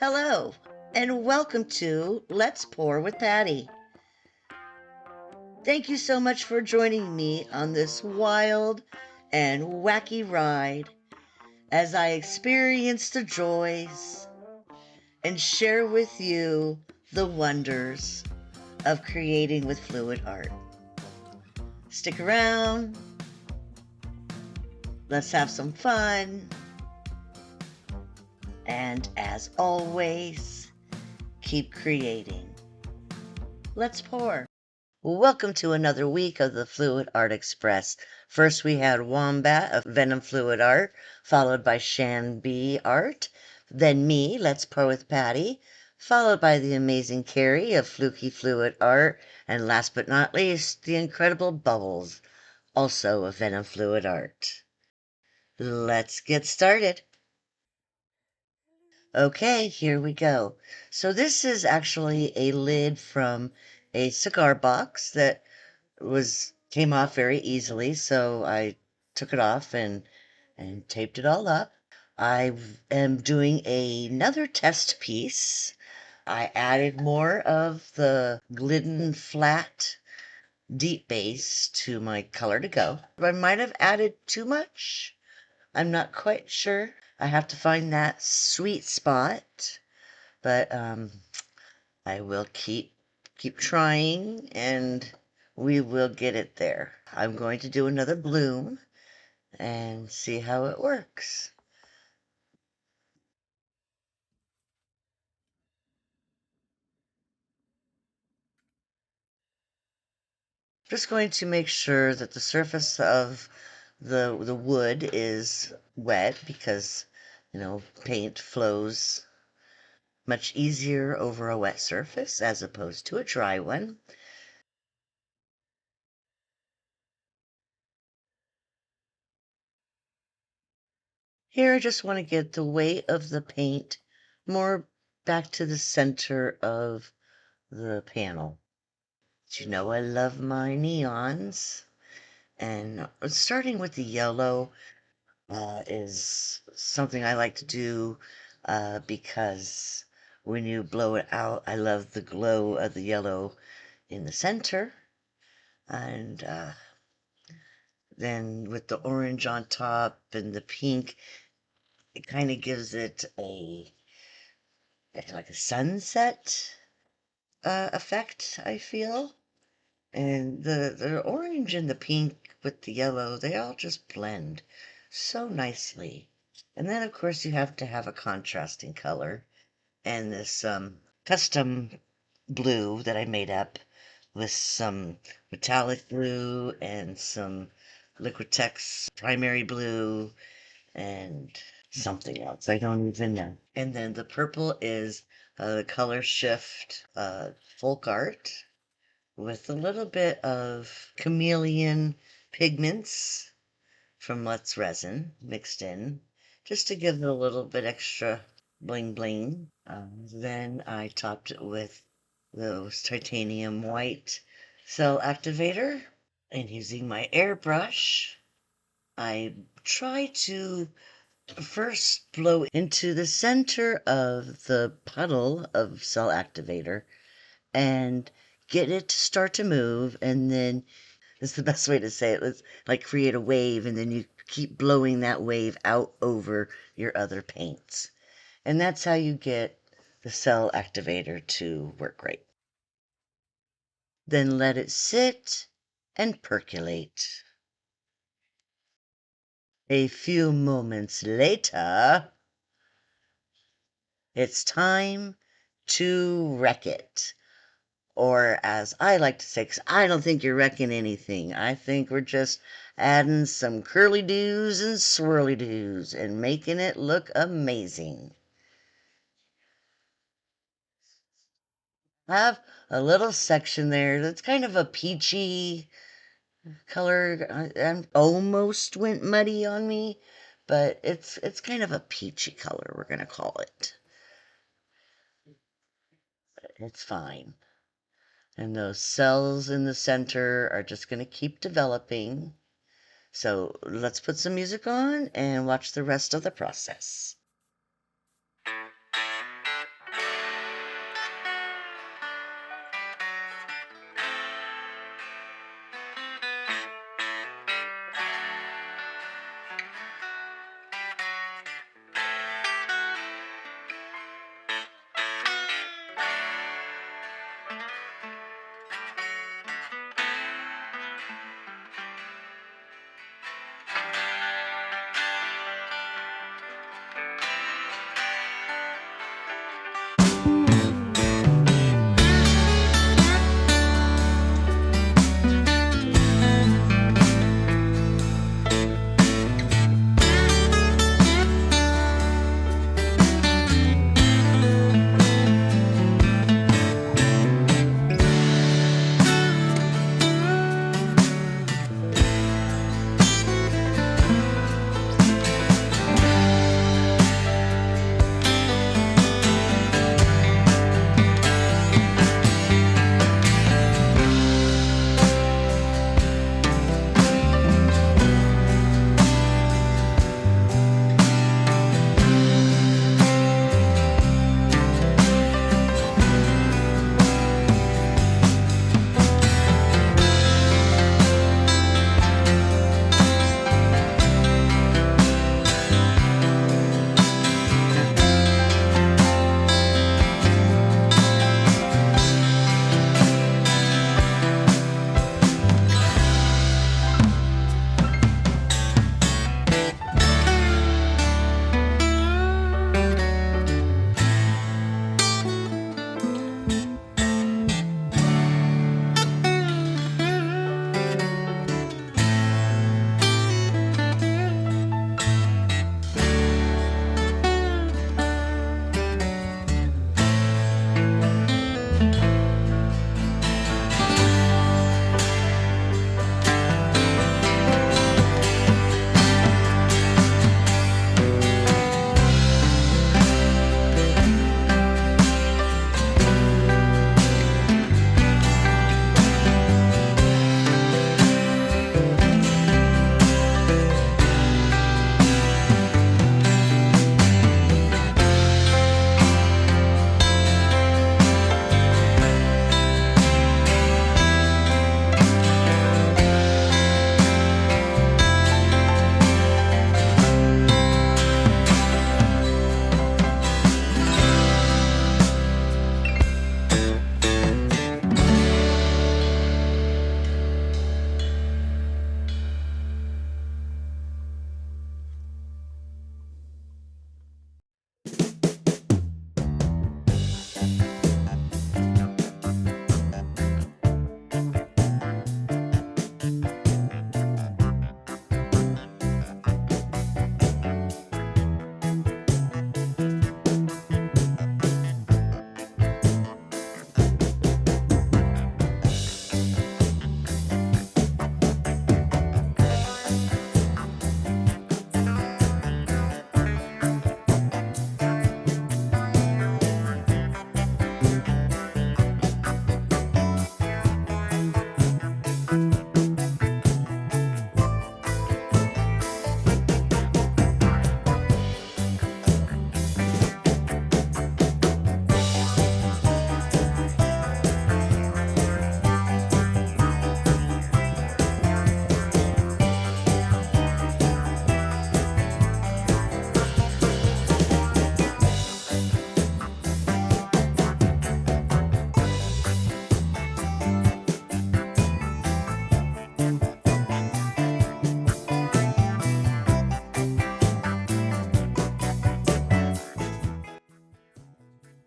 Hello, and welcome to Let's Pour with Patty. Thank you so much for joining me on this wild and wacky ride as I experience the joys and share with you the wonders of creating with fluid art. Stick around, let's have some fun, and as always, keep creating. Let's pour. Welcome to another week of the Fluid Art Express. First we had Wombat of Venom Fluid Art, followed by SheleeArt, then me, Let's Pour with Patty, followed by the amazing Carrie of Fluky Fluid Art, and last but not least, the incredible Bubbles, also of Venom Fluid Art. Let's get started. Okay, here we go. So this is actually a lid from a cigar box that came off very easily, so I took it off and taped it all up. I am doing another test piece. I added more of the Glidden Flat Deep base to my color to go. I might have added too much. I'm not quite sure. I have to find that sweet spot, but I will keep trying, and we will get it there. I'm going to do another bloom and see how it works. Just going to make sure that the surface of the wood is wet because, paint flows much easier over a wet surface as opposed to a dry one. Here I just want to get the weight of the paint more back to the center of the panel. You know I love my neons, and starting with the yellow is something I like to do because when you blow it out, I love the glow of the yellow in the center, and then with the orange on top and the pink, it kind of gives it like a sunset effect, I feel. And the orange and the pink with the yellow, they all just blend so nicely. And then, of course, you have to have a contrasting color. And this custom blue that I made up with some metallic blue and some Liquitex primary blue and something else. I don't even know. And then the purple is the color shift folk art with a little bit of chameleon pigments from Let's Resin mixed in, just to give it a little bit extra bling bling. Then I topped it with those titanium white cell activator, and using my airbrush, I try to first blow into the center of the puddle of cell activator and get it to start to move, and then it's the best way to say it. Let's like create a wave, and then you keep blowing that wave out over your other paints. And that's how you get the cell activator to work great. Then let it sit and percolate. A few moments later, it's time to wreck it. Or as I like to say, 'cause I don't think you're wrecking anything. I think we're just adding some curly doos and swirly doos and making it look amazing. I have a little section there that's kind of a peachy color. I almost went muddy on me, but it's kind of a peachy color, we're gonna call it. It's fine. And those cells in the center are just gonna keep developing. So let's put some music on and watch the rest of the process.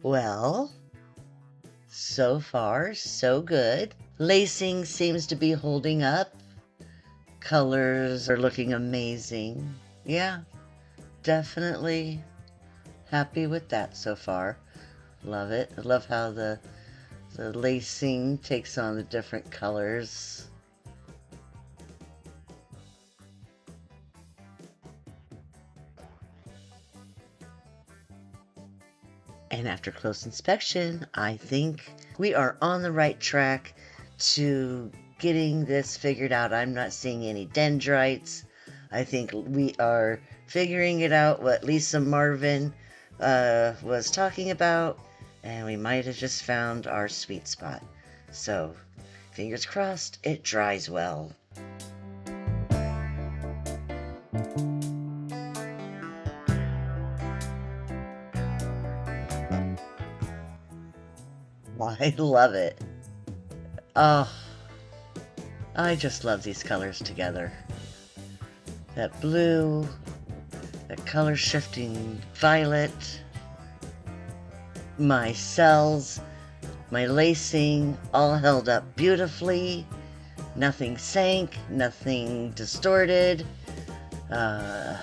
Well, so far, so good. Lacing seems to be holding up. Colors are looking amazing. Yeah, definitely happy with that so far. Love it. I love how the lacing takes on the different colors. And after close inspection, I think we are on the right track to getting this figured out. I'm not seeing any dendrites. I think we are figuring it out what Lisa Marvin was talking about, and we might have just found our sweet spot. So, fingers crossed, it dries well. I love it. Oh, I just love these colors together. That blue, that color shifting violet, my cells, my lacing, all held up beautifully. Nothing sank, nothing distorted. Yeah,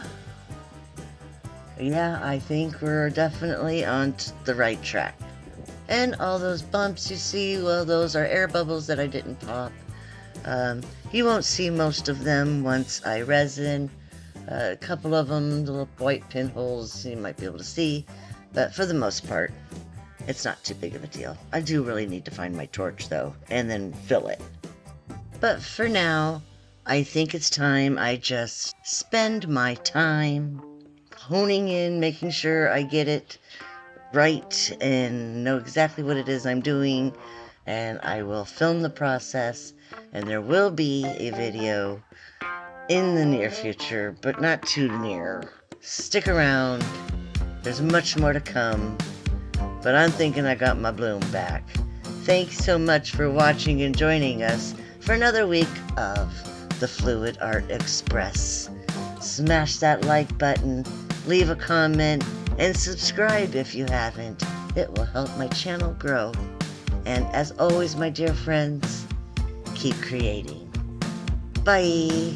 I think we're definitely on the right track. And all those bumps you see, well, those are air bubbles that I didn't pop. You won't see most of them once I resin. A couple of them, the little white pinholes, you might be able to see. But for the most part, it's not too big of a deal. I do really need to find my torch, though, and then fill it. But for now, I think it's time I just spend my time honing in, making sure I get it right and know exactly what it is I'm doing, and I will film the process, and there will be a video in the near future, but not too near. Stick around, there's much more to come, but I'm thinking I got my bloom back. Thanks so much for watching and joining us for another week of the Fluid Art Express. Smash that like button, leave a comment, and subscribe if you haven't. It will help my channel grow. And as always, my dear friends, keep creating. Bye.